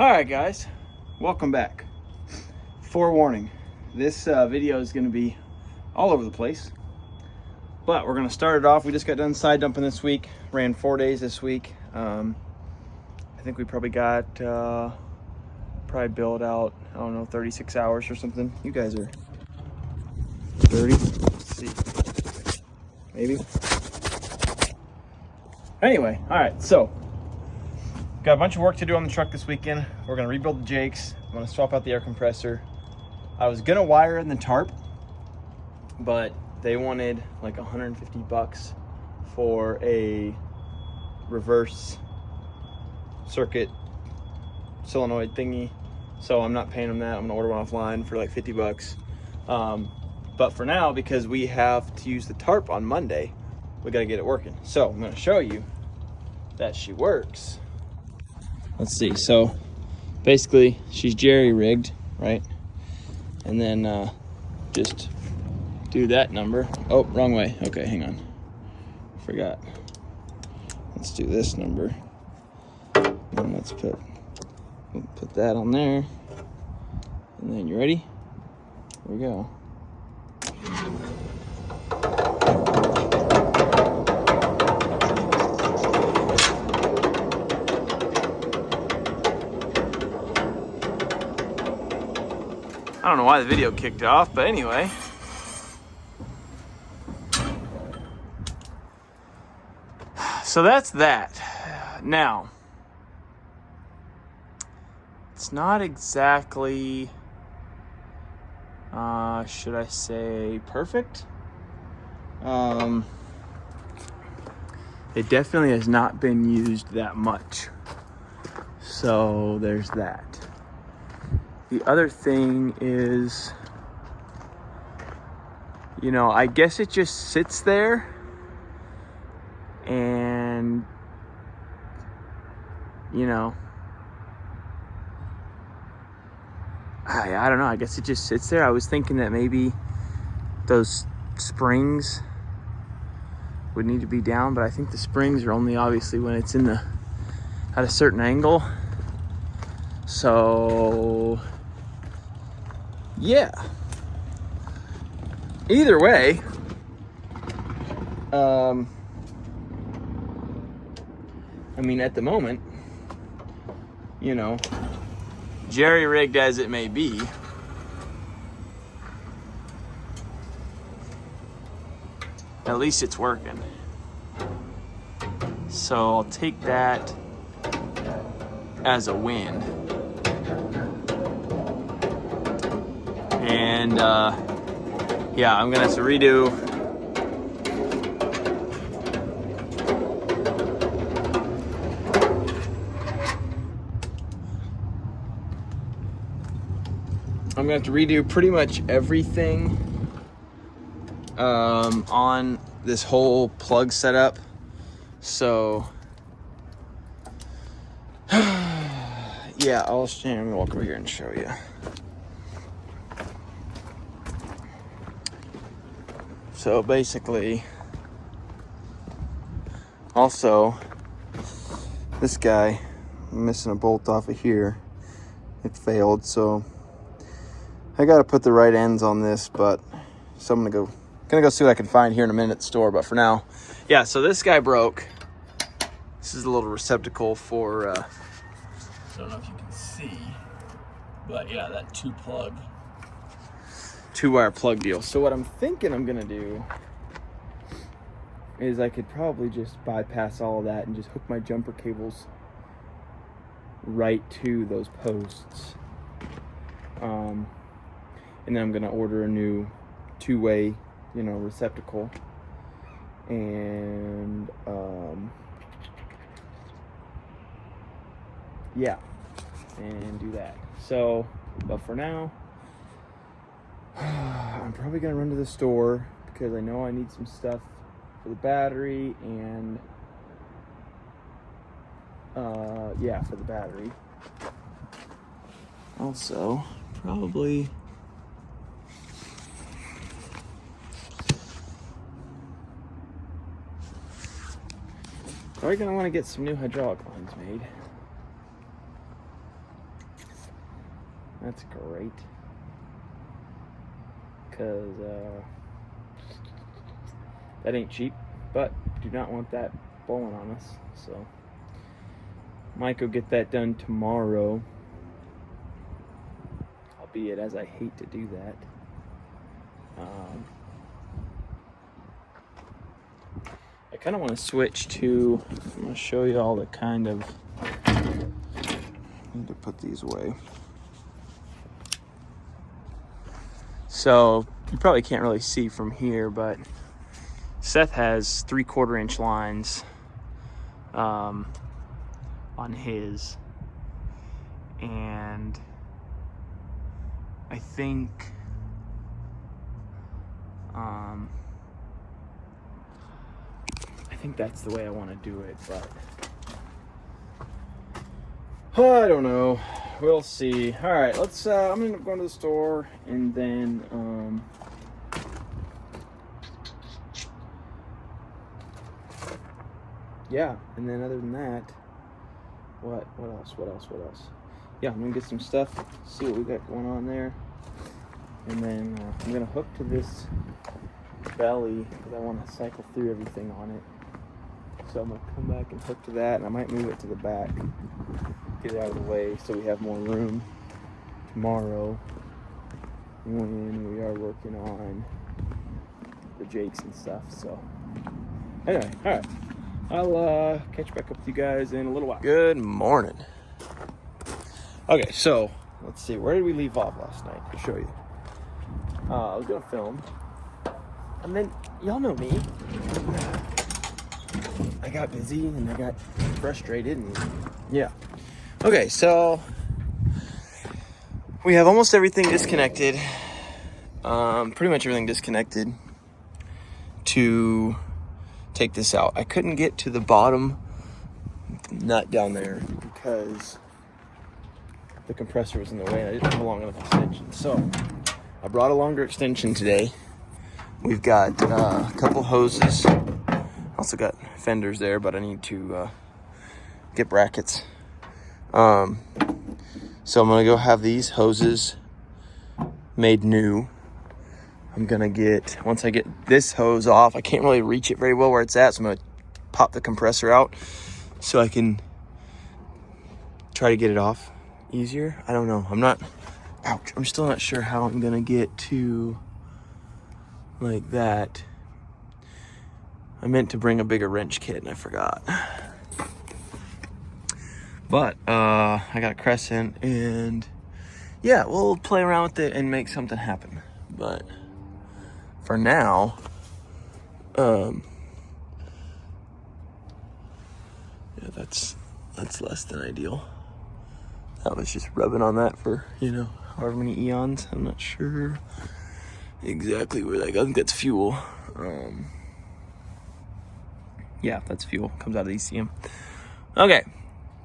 Alright guys, welcome back. Forewarning, this video is going to be all over the place, but we're going to start it off. We just got done side dumping this week, ran 4 days this week. I think we probably got, probably billed out, I don't know, 36 hours or something. You guys are 30, let's see, maybe. Anyway, alright, so got a bunch of work to do on the truck this weekend. We're gonna rebuild the jakes. I'm gonna swap out the air compressor. I was gonna wire in the tarp, but they wanted like 150 bucks for a reverse circuit solenoid thingy. So I'm not paying them that. I'm gonna order one offline for like 50 bucks. But for now, because we have to use the tarp on Monday, we gotta get it working. So I'm gonna show you that she works. Let's see, so basically she's jerry-rigged, right? And then just do that number. Oh, wrong way. Okay, hang on. Forgot. Let's do this number. And let's put that on there. And then you ready? Here we go. I don't know why the video kicked off, but anyway. So that's that. Now, it's not exactly, should I say, perfect? It definitely has not been used that much. So there's that. The other thing is, you know, I guess it just sits there and, you know, I don't know, I guess it just sits there. I was thinking that maybe those springs would need to be down, but I think the springs are only obviously when it's at a certain angle. So yeah, either way, I mean, at the moment, you know, jerry-rigged as it may be, at least it's working. So I'll take that as a win. And yeah, I'm gonna have to redo pretty much everything on this whole plug setup. So yeah, I'm gonna walk over here and show you. So basically, also, this guy, I'm missing a bolt off of here. It failed, so I gotta put the right ends on this, but so I'm gonna go see what I can find here in a minute at the store. But for now, yeah, so this guy broke. This is a little receptacle for, I don't know if you can see, but yeah, that two-wire plug deal. So what I'm thinking I'm gonna do is I could probably just bypass all of that and just hook my jumper cables right to those posts. And then I'm gonna order a new two-way, you know, receptacle, and yeah, and do that. So, but for now, I'm probably gonna run to the store because I know I need some stuff for the battery and yeah, for the battery. Also, probably gonna want to get some new hydraulic lines made. That's great. Because that ain't cheap, but do not want that blowing on us. So might go get that done tomorrow. Albeit, as I hate to do that. I kind of want to switch to, I'm going to show you all the kind of, I need to put these away. So you probably can't really see from here, but Seth has 3/4 inch lines on his, and I think that's the way I want to do it, but I don't know. We'll see. All right, let's. I'm gonna end up going to the store, and then yeah. And then other than that, what else? Yeah, I'm gonna get some stuff. See what we got going on there, and then I'm gonna hook to this belly because I want to cycle through everything on it. So I'm going to come back and hook to that, and I might move it to the back, get it out of the way so we have more room tomorrow when we are working on the jakes and stuff. So anyway, all right, I'll catch back up with you guys in a little while. Good morning. Okay, so let's see, where did we leave off last night? I'll show you. I was going to film, and then y'all know me. I got busy and I got frustrated and yeah. Okay, so we have almost everything disconnected. Pretty much everything disconnected to take this out. I couldn't get to the bottom nut down there because the compressor was in the way and I didn't have a long enough extension. So I brought a longer extension today. We've got a couple hoses. Also got fenders there, but I need to get brackets. So I'm gonna go have these hoses made new. I'm gonna get, once I get this hose off, I can't really reach it very well where it's at, so I'm gonna pop the compressor out so I can try to get it off easier. I don't know. I'm still not sure how I'm gonna get to like that. I meant to bring a bigger wrench kit and I forgot. But I got a crescent and yeah, we'll play around with it and make something happen. But for now, yeah, that's less than ideal. I was just rubbing on that for, however many eons. I'm not sure exactly where that goes. I think that's fuel. Yeah, that's fuel. Comes out of the ECM. Okay,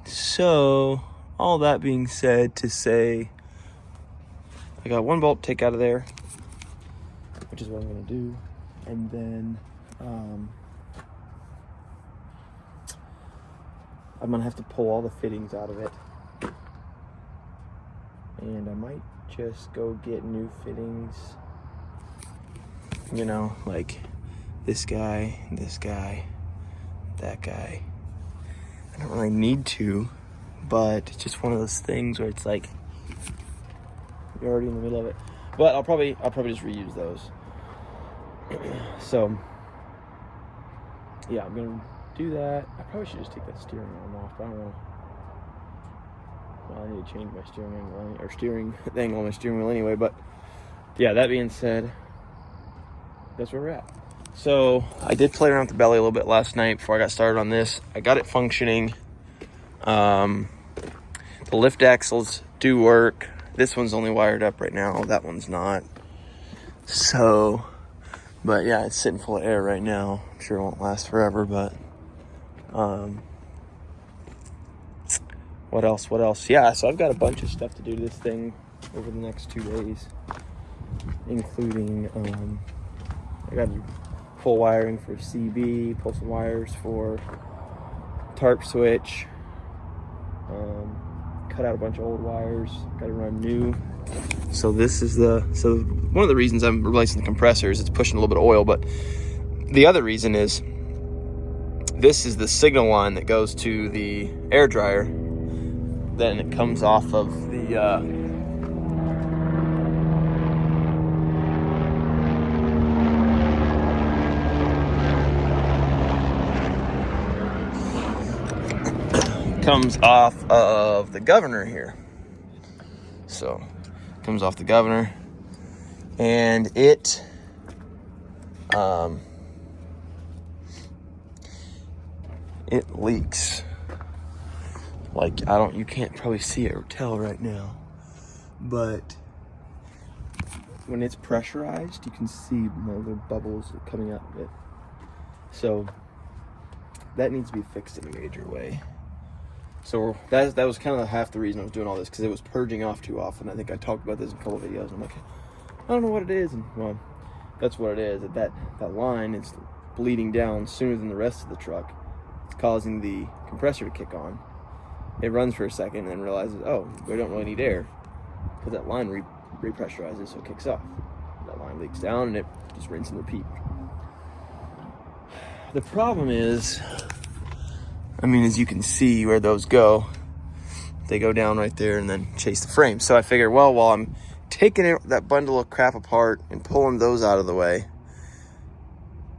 so all that being said, to say I got one bolt to take out of there, which is what I'm going to do, and then I'm going to have to pull all the fittings out of it, and I might just go get new fittings, like this guy, that guy. I don't really need to, but it's just one of those things where it's like you're already in the middle of it. But I'll probably just reuse those. So yeah, I'm gonna do that. I probably should just take that steering arm off, but I don't know. Well, I need to change my steering angle or steering angle on my steering wheel anyway. But yeah, that being said, that's where we're at. So I did play around with the belly a little bit last night before I got started on this. I got it functioning. The lift axles do work. This one's only wired up right now. That one's not. So, but yeah, it's sitting full of air right now. I'm sure it won't last forever, but what else? Yeah, so I've got a bunch of stuff to do to this thing over the next 2 days, including I got to pull wiring for CB, pull some wires for tarp switch, cut out a bunch of old wires. Got to run new. So this is one of the reasons I'm replacing the compressor is it's pushing a little bit of oil, but the other reason is this is the signal line that goes to the air dryer. Then it comes off of the comes off of the governor here. So comes off the governor, and it leaks. Like, you can't probably see it or tell right now, but when it's pressurized, you can see the little bubbles coming out of it. So that needs to be fixed in a major way. So that was kind of half the reason I was doing all this, because it was purging off too often. I think I talked about this in a couple of videos. I'm like, I don't know what it is. And well, that's what it is. That line is bleeding down sooner than the rest of the truck. It's causing the compressor to kick on. It runs for a second and then realizes, oh, we don't really need air, because that line repressurizes, so it kicks off. That line leaks down and it just rinse and repeat. The problem is, as you can see where those go, they go down right there and then chase the frame. So I figured, well, while I'm taking that bundle of crap apart and pulling those out of the way,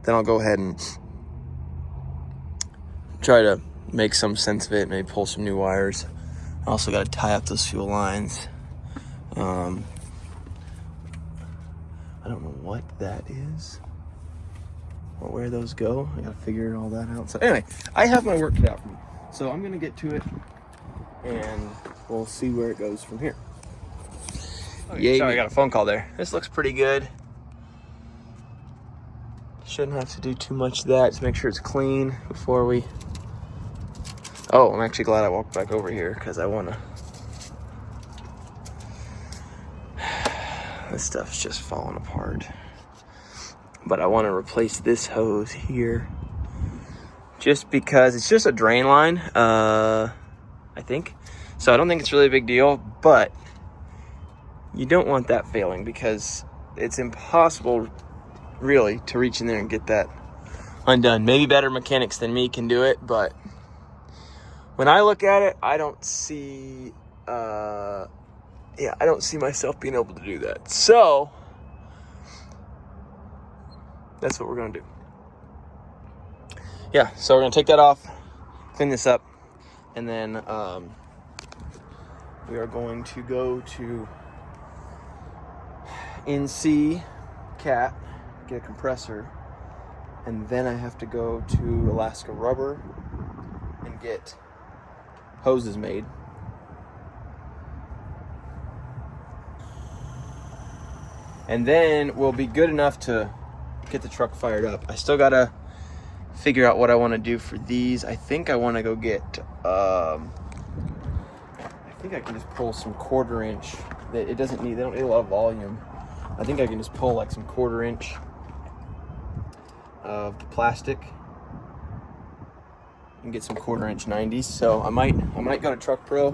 then I'll go ahead and try to make some sense of it, maybe pull some new wires. I also got to tie up those fuel lines. I don't know what that is or where those go. I got to figure all that out. So anyway, I have my work cut out for me. So I'm going to get to it, and we'll see where it goes from here. Okay, sorry, I got a phone call there. This looks pretty good. Shouldn't have to do too much of that. Just make sure it's clean before we... Oh, I'm actually glad I walked back over here, because I want to... This stuff's just falling apart. But I want to replace this hose here, just because it's just a drain line, I think. So I don't think it's really a big deal, but you don't want that failing, because it's impossible really to reach in there and get that undone. Maybe better mechanics than me can do it, but when I look at it, I don't see I don't see myself being able to do that. So that's what we're gonna do. Yeah, so we're gonna take that off, clean this up, and then we are going to go to NC Cat, get a compressor, and then I have to go to Alaska Rubber and get hoses made. And then we'll be good enough to get the truck fired up. I still gotta figure out what I want to do for these. I think I want to go get I think I can just pull some 1/4 inch. They don't need a lot of volume. I think I can just pull like some 1/4 inch of the plastic and get some 1/4 inch 90s. So I might go to Truck Pro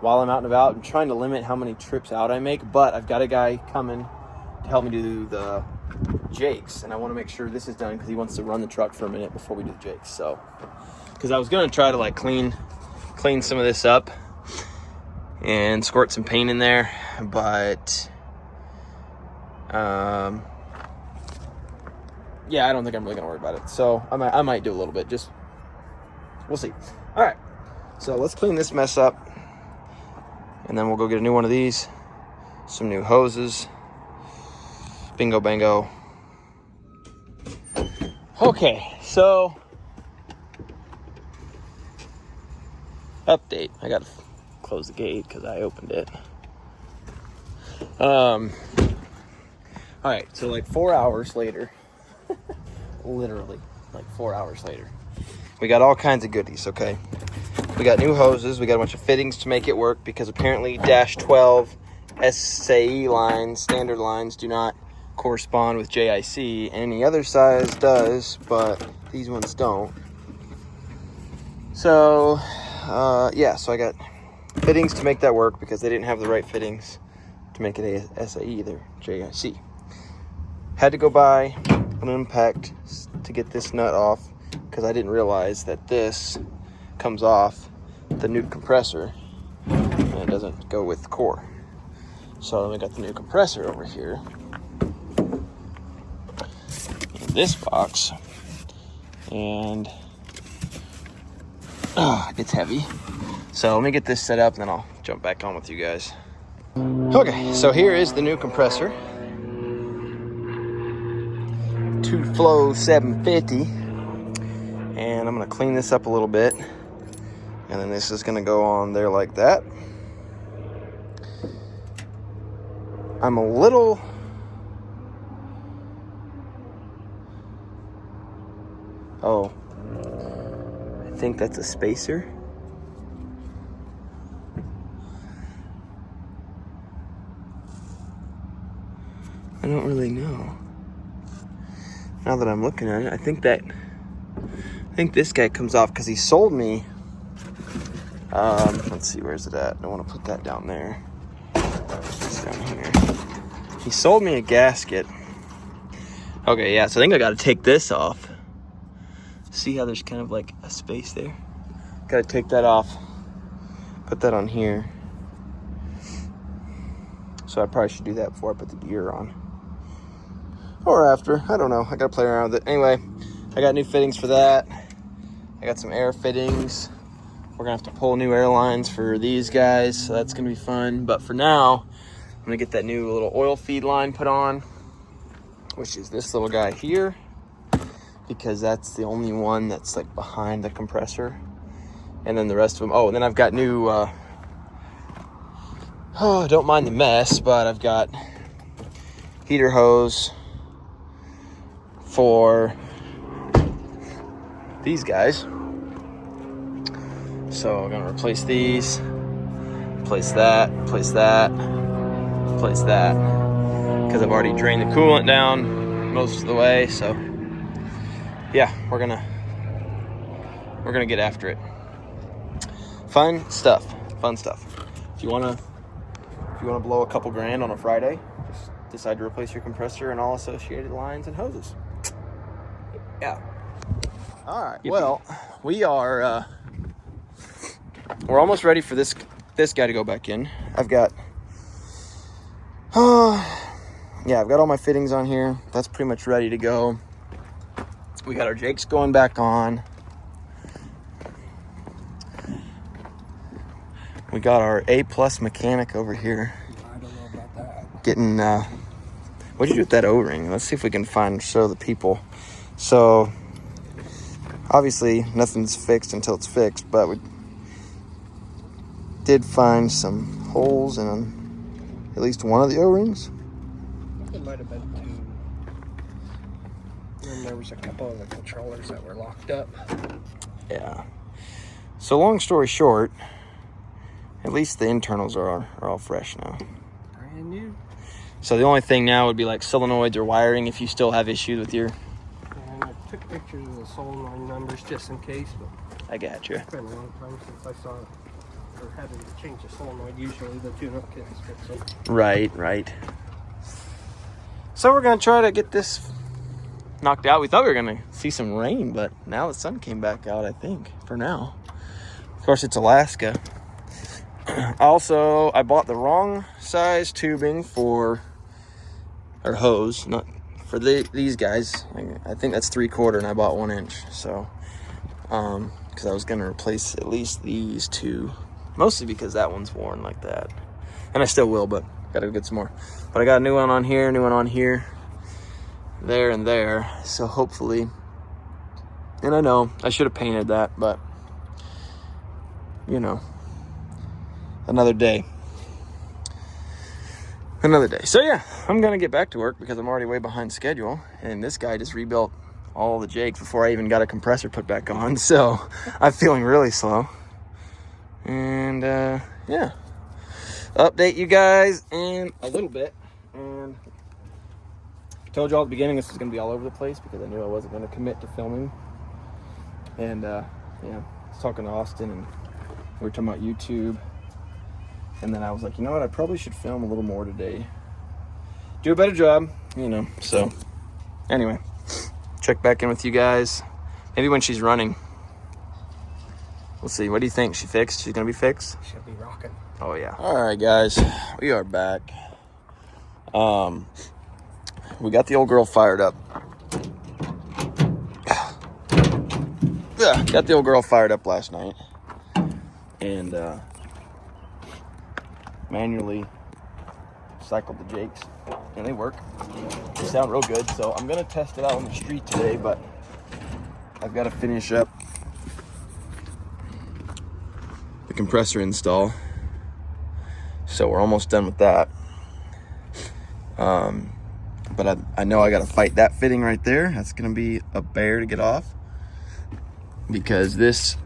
while I'm out and about. I'm trying to limit how many trips out I make, but I've got a guy coming to help me do the jakes, and I want to make sure this is done because he wants to run the truck for a minute before we do the jakes. So, because I was gonna try to like clean some of this up and squirt some paint in there, but yeah, I don't think I'm really gonna worry about it. So I might do a little bit. Just we'll see. All right, so let's clean this mess up, and then we'll go get a new one of these, some new hoses. Bingo bango. Okay, so update. I gotta close the gate because I opened it. All right, so like 4 hours later, literally like 4 hours later, we got all kinds of goodies. Okay, we got new hoses. We got a bunch of fittings to make it work, because apparently -12 SAE lines, standard lines, do not correspond with JIC. Any other size does, but these ones don't. So yeah, so I got fittings to make that work because they didn't have the right fittings to make it SAE either, JIC. Had to go buy an impact to get this nut off because I didn't realize that this comes off the new compressor and it doesn't go with the core. So then we got the new compressor over here in this box, and it's heavy. So let me get this set up and then I'll jump back on with you guys. Okay, so here is the new compressor. 2-flow 750. And I'm gonna clean this up a little bit. And then this is gonna go on there like that. I'm a little... Oh, I think that's a spacer. I don't really know. Now that I'm looking at it, I think this guy comes off because he sold me. Let's see, where's it at? I don't want to put that down there. It's down here. He sold me a gasket. Okay, yeah, so I think I got to take this off. See how there's kind of like a space there? Got to take that off. Put that on here. So I probably should do that before I put the gear on. Or after, I don't know. I gotta play around with it. Anyway, I got new fittings for that. I got some air fittings. We're gonna have to pull new air lines for these guys, so that's gonna be fun. But for now, I'm gonna get that new little oil feed line put on, which is this little guy here, because that's the only one that's like behind the compressor. And then the rest of them, oh, and then I've got new, don't mind the mess, but I've got heater hose for these guys. So I'm gonna replace these, replace that, replace that, replace that, because I've already drained the coolant down most of the way. So yeah, we're gonna get after it. Fun stuff. If you wanna blow a couple grand on a Friday, just decide to replace your compressor and all associated lines and hoses. Yeah. All right. Yippee. Well, we're almost ready for this guy to go back in. I've got I've got all my fittings on here. That's pretty much ready to go. We got our jakes going back on. We got our A+ mechanic over here. I don't know about that. Getting what'd you do with that O-ring? Let's see if we can show the people. So obviously nothing's fixed until it's fixed, but we did find some holes in at least one of the O-rings. It might have been two. And there was a couple of the controllers that were locked up. Yeah. So long story short, at least the internals are all fresh now. Brand new. So the only thing now would be like solenoids or wiring if you still have issues with your... And I took pictures of the solenoid numbers just in case, but I got you. it's been a long time since I saw or having to change the solenoid. Usually the tune-up kits fix them. Right. So we're gonna try to get this knocked out. We thought we were gonna see some rain, but now the sun came back out, I think, for now. Of course, it's Alaska. Also, I bought the wrong size tubing for our hose, not for these guys. I think that's 3/4 and I bought 1 inch. So, because I was gonna replace at least these two, mostly because that one's worn like that, and I still will, but gotta get some more. But I got a new one on here, there and there. So hopefully, and I know I should have painted that, but you know. Another day. So yeah, I'm gonna get back to work because I'm already way behind schedule, and this guy just rebuilt all the jakes before I even got a compressor put back on, so I'm feeling really slow. And yeah, update you guys in a little bit. And I told you all at the beginning this was gonna be all over the place because I knew I wasn't gonna commit to filming. And yeah, I was talking to Austin and we were talking about YouTube. And then I was like, you know what? I probably should film a little more today. Do a better job, you know. So, anyway, check back in with you guys. Maybe when she's running. We'll see. What do you think? She fixed? She's going to be fixed? She'll be rocking. Oh, yeah. All right, guys. We are back. We got the old girl fired up. Yeah, got the old girl fired up last night. And manually cycled the Jakes. And they work. They sound real good. So I'm going to test it out on the street today, but I've got to finish up the compressor install. So we're almost done with that. But I know I got to fight that fitting right there. That's going to be a bear to get off. Because this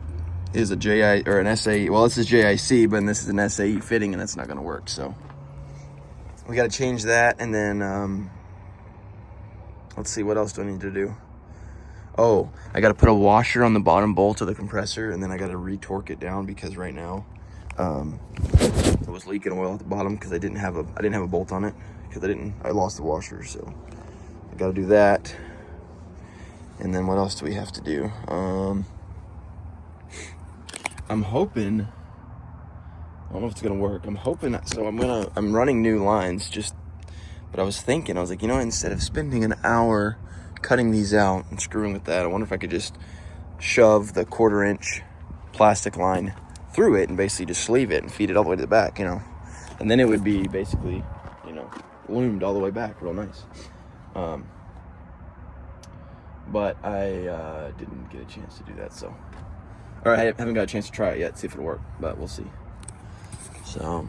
is a JI or an SAE. Well, this is JIC, but this is an SAE fitting, and that's not going to work. So we got to change that, and then let's see, what else do I need to do? Oh, I got to put a washer on the bottom bolt of the compressor, and then I got to retorque it down because right now it was leaking oil at the bottom because I didn't have a bolt on it because I lost the washer. So I got to do that. And then what else do we have to do? I'm hoping, I don't know if it's gonna work. I'm hoping, so I'm running new lines but I was thinking, I was like, you know, instead of spending an hour cutting these out and screwing with that, I wonder if I could just shove the 1/4 inch plastic line through it and basically just sleeve it and feed it all the way to the back, you know? And then it would be basically, you know, loomed all the way back real nice. But I didn't get a chance to do that, so. Or I haven't got a chance to try it yet, see if it'll work, but we'll see. So,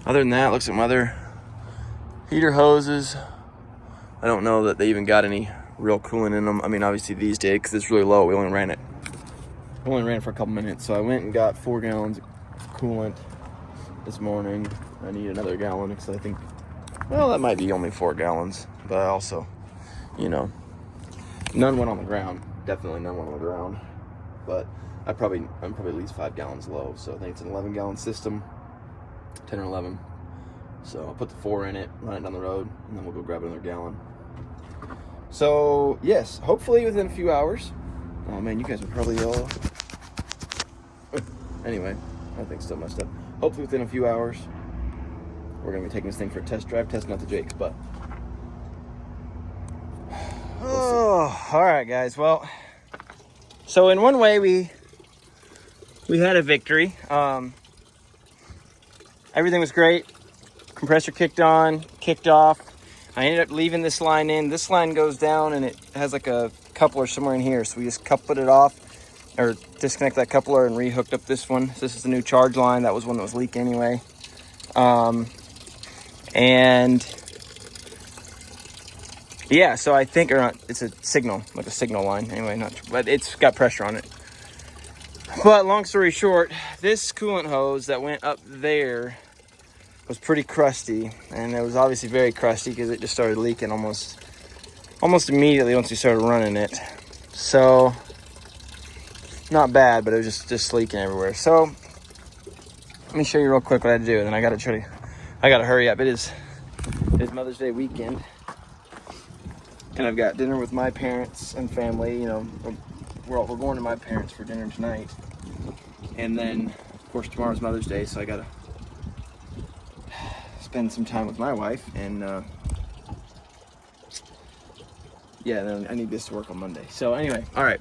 other than that, looks like my other heater hoses. I don't know that they even got any real coolant in them. I mean, obviously these did, because it's really low. We only ran it for a couple minutes. So I went and got 4 gallons of coolant this morning. I need another gallon, because I think, well, that might be only 4 gallons. But I also, you know, none went on the ground. Definitely none went on the ground. But I'm probably at least 5 gallons low. So I think it's an 11-gallon system, 10 or 11. So I'll put the 4 in it, run it down the road, and then we'll go grab another gallon. So yes, hopefully within a few hours. Oh man, you guys are probably all. Anyway, I think still messed up. Hopefully within a few hours, we're gonna be taking this thing for a test drive, testing out the Jakes. But oh, all right, guys. Well. So in one way, we had a victory. Everything was great. Compressor kicked off. I ended up leaving this line in. This line goes down and it has like a coupler somewhere in here. So we just coupled it off or disconnect that coupler and rehooked up this one. So this is the new charge line. That was one that was leaking anyway. And yeah, so I think, or not, it's a signal, like a signal line. Anyway, but it's got pressure on it. But long story short, this coolant hose that went up there was pretty crusty. And it was obviously very crusty because it just started leaking almost immediately once we started running it. So, not bad, but it was just leaking everywhere. So, let me show you real quick what I had to do. And then I got to hurry up. It is Mother's Day weekend. And I've got dinner with my parents and family. You know, we're going to my parents for dinner tonight. And then, of course, tomorrow's Mother's Day, so I gotta spend some time with my wife. And yeah, then I need this to work on Monday. So anyway, all right.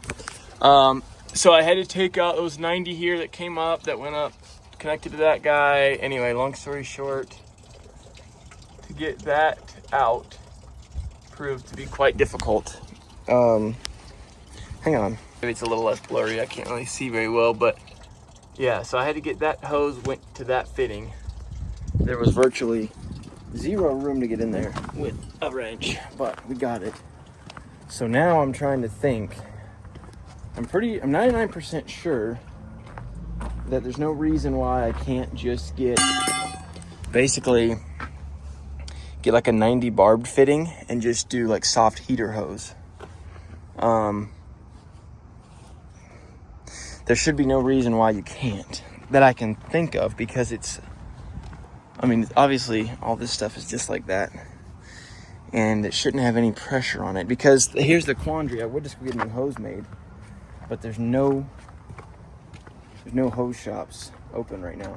So I had to take out those 90 here that came up, that went up, connected to that guy. Anyway, long story short, to get that out proved to be quite difficult. Hang on, maybe it's a little less blurry. I can't really see very well, but yeah, so I had to get that hose went to that fitting. There was virtually zero room to get in there with a wrench, but we got it. So now I'm trying to think. I'm 99% sure that there's no reason why I can't just get like a 90 barbed fitting and just do like soft heater hose. There should be no reason why you can't, that I can think of, because it's I mean, obviously all this stuff is just like that, and it shouldn't have any pressure on it, because here's the quandary. I would just get a new hose made, but there's no hose shops open right now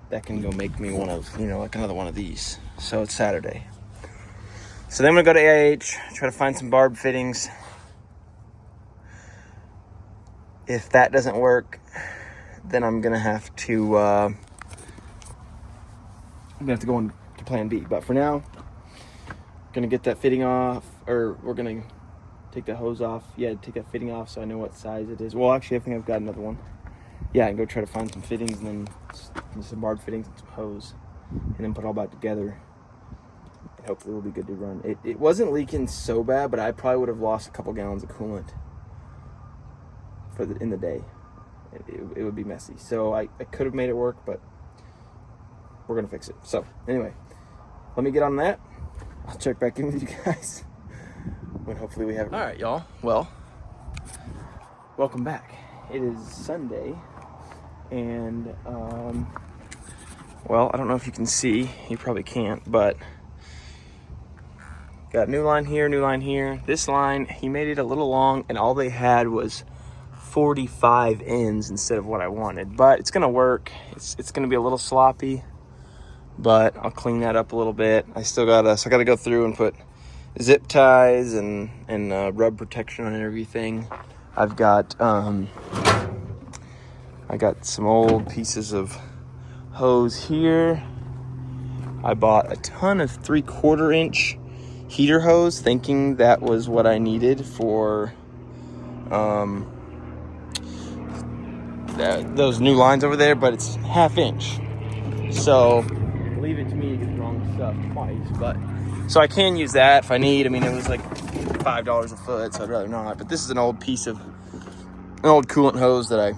that can go make me one of, like another one of these. So it's Saturday. So then I'm gonna go to AIH, try to find some barb fittings. If that doesn't work, then I'm gonna have to go into plan B. But for now, gonna get that fitting off, or we're gonna take the hose off. Yeah, take that fitting off so I know what size it is. Well, actually, I think I've got another one. Yeah, I can go try to find some fittings, and then some barb fittings and some hose, and then put it all back together. And hopefully we'll be good to run. It wasn't leaking so bad, but I probably would have lost a couple gallons of coolant in the day. It would be messy. So I could have made it work, but we're gonna fix it. So anyway, let me get on that. I'll check back in with you guys when hopefully we have it. All right, y'all. Well, welcome back. It is Sunday, and well, I don't know if you can see. You probably can't, but got a new line here, new line here. This line, he made it a little long, and all they had was 45 ends instead of what I wanted. But it's gonna work. It's gonna be a little sloppy, but I'll clean that up a little bit. I gotta go through and put zip ties and rub protection on everything. I got some old pieces of hose here. I bought a ton of 3/4 inch heater hose, thinking that was what I needed for those new lines over there, but it's 1/2 inch. So leave it to me to get the wrong stuff twice. But so I can use that if I need. I mean, it was like $5 a foot, so I'd rather not. But this is an old coolant hose that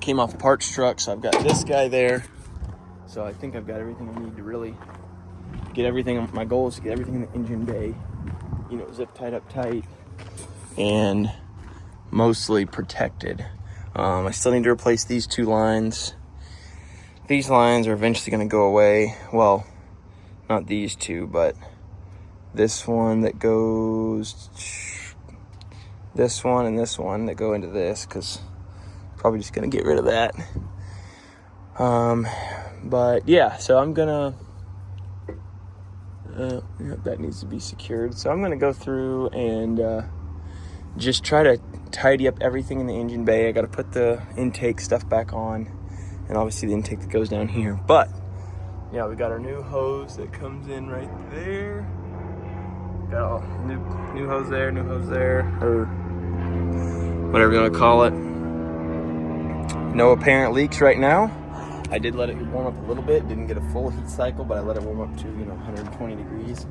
came off a parts truck. So I've got this guy there. So I think I've got everything I need to really get everything. My goal is to get everything in the engine bay, zip tied up tight and mostly protected. I still need to replace these 2 lines. These lines are eventually going to go away. Well, not these 2, but this one that goes, this one and this one that go into this, because probably just going to get rid of that. But yeah, so I'm gonna that needs to be secured. So I'm gonna go through and just try to tidy up everything in the engine bay. I got to put the intake stuff back on, and obviously the intake that goes down here. But yeah, we got our new hose that comes in right there. Got all new hose there, or whatever you want to call it. No apparent leaks right now. I did let it warm up a little bit. Didn't get a full heat cycle, but I let it warm up to 120 degrees,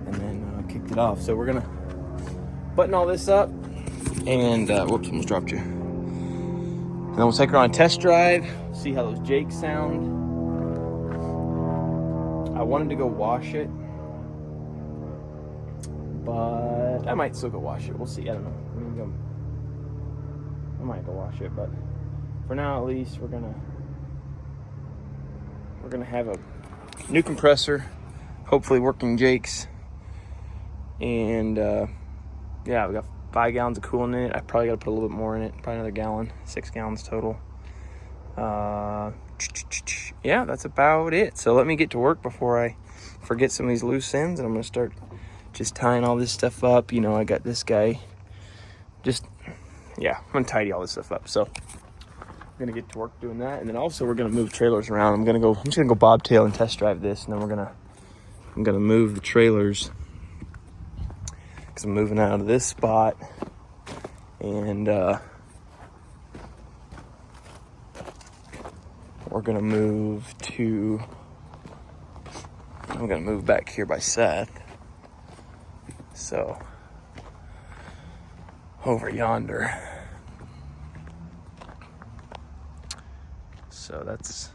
and then kicked it off. So we're gonna button all this up, and whoops, almost dropped you. And then we'll take her on a test drive, see how those jakes sound. I wanted to go wash it, but I might still go wash it. We'll see. I don't know. I might go wash it, but for now, at least, we're gonna have a new compressor, hopefully working jakes, and yeah, we got 5 gallons of coolant in it. I probably got to put a little bit more in it, probably another gallon, 6 gallons total. Yeah, that's about it. So let me get to work before I forget some of these loose ends, and I'm gonna start just tying all this stuff up. I got this guy. I'm gonna tidy all this stuff up. So I'm gonna get to work doing that, and then also we're gonna move trailers around. I'm just gonna go bobtail and test drive this, and then I'm gonna move the trailers because I'm moving out of this spot, and I'm gonna move back here by Seth. So over yonder. So that's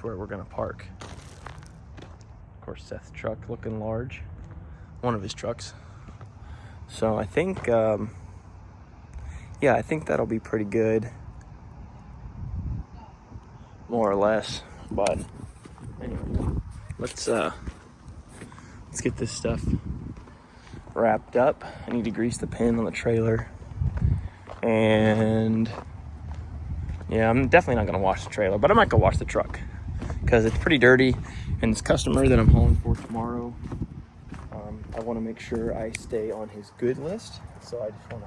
where we're gonna park. Of course, Seth's truck looking large, one of his trucks. So I think, I think that'll be pretty good, more or less. But Anyway, let's get this stuff wrapped up. I need to grease the pin on the trailer. And yeah, I'm definitely not gonna wash the trailer, but I might go wash the truck because it's pretty dirty. And this customer that I'm hauling for tomorrow, I want to make sure I stay on his good list. So I just want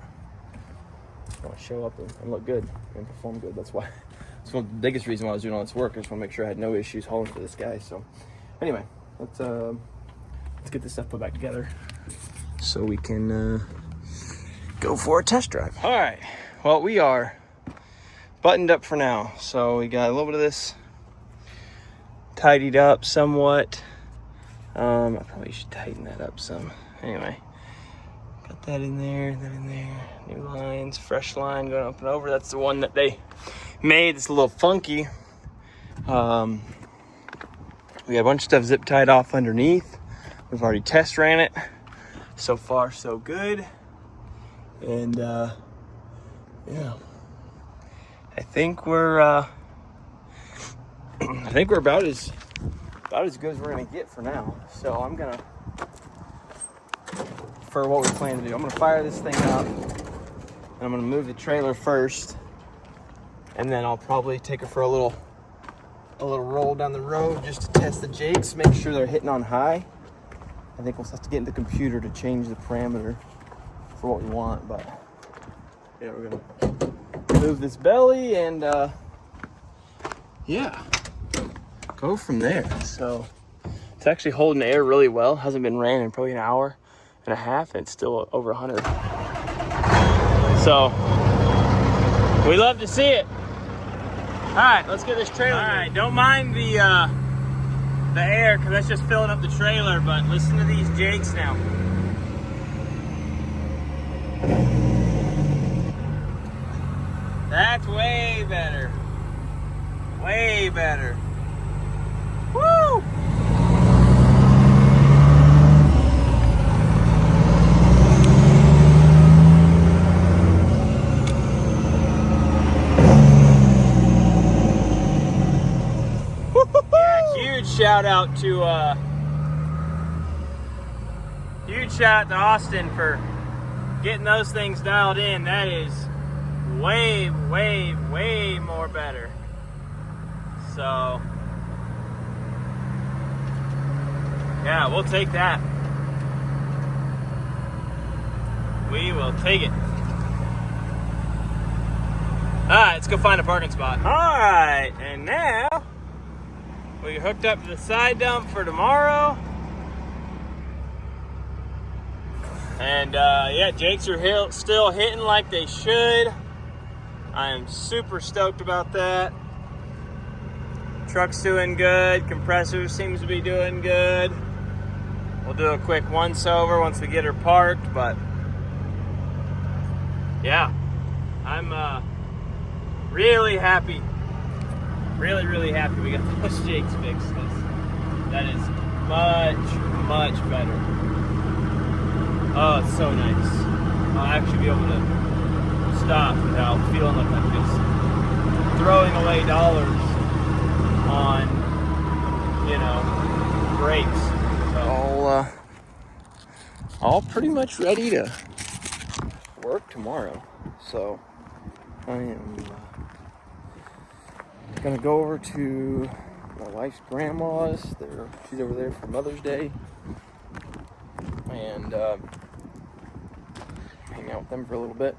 to show up and look good and perform good. That's why. That's one of the biggest reason why I was doing all this work. I just want to make sure I had no issues hauling for this guy. So anyway, let's get this stuff put back together so we can go for a test drive. All right. Well, we are buttoned up for now. So we got a little bit of this tidied up somewhat. I probably should tighten that up some. Anyway, got that in there, New lines, fresh line going up and over. That's the one that they made. It's a little funky. We got a bunch of stuff zip tied off underneath. We've already test ran it. So far, so good. And yeah, I think we're about as good as we're gonna get for now. So I'm gonna, for what we plan to do, I'm gonna fire this thing up and I'm gonna move the trailer first, and then I'll probably take her for a little roll down the road just to test the jakes, make sure they're hitting on high. I think we'll have to get in the computer to change the parameter for what we want, but yeah, we're gonna move this belly and yeah, go from there. So it's actually holding the air really well. Hasn't been ran in probably an hour and a half, and it's still over 100. So we love to see it. All right, let's get this trailer. All right, don't mind the air because that's just filling up the trailer, but listen to these jakes now. That's way better. Way better. Woo! Yeah, huge shout out to Austin for getting those things dialed in. That is way, way, way more better. So yeah, we'll take that. We will take it. All right, let's go find a parking spot. All right, and now we hooked up to the side dump for tomorrow. And yeah, jakes are still hitting like they should. I am super stoked about that. Truck's doing good. Compressor seems to be doing good. We'll do a quick once over once we get her parked, but yeah, I'm really happy. Really, really happy we got those jakes fixed. That is much, much better. Oh, it's so nice. I'll actually be able to stop without feeling like I'm just throwing away dollars on, brakes. So all pretty much ready to work tomorrow. So I am gonna go over to my wife's grandma's. She's over there for Mother's Day, and hang out with them for a little bit,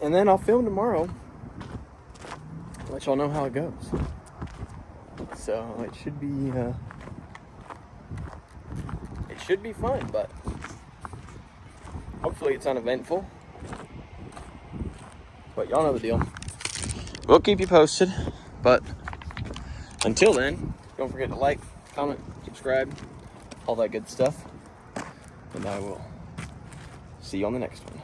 and then I'll film tomorrow. Let y'all know how it goes. So it should be fun, but hopefully it's uneventful. But y'all know the deal. We'll keep you posted, but until then, don't forget to like, comment, subscribe, all that good stuff, and I will see you on the next one.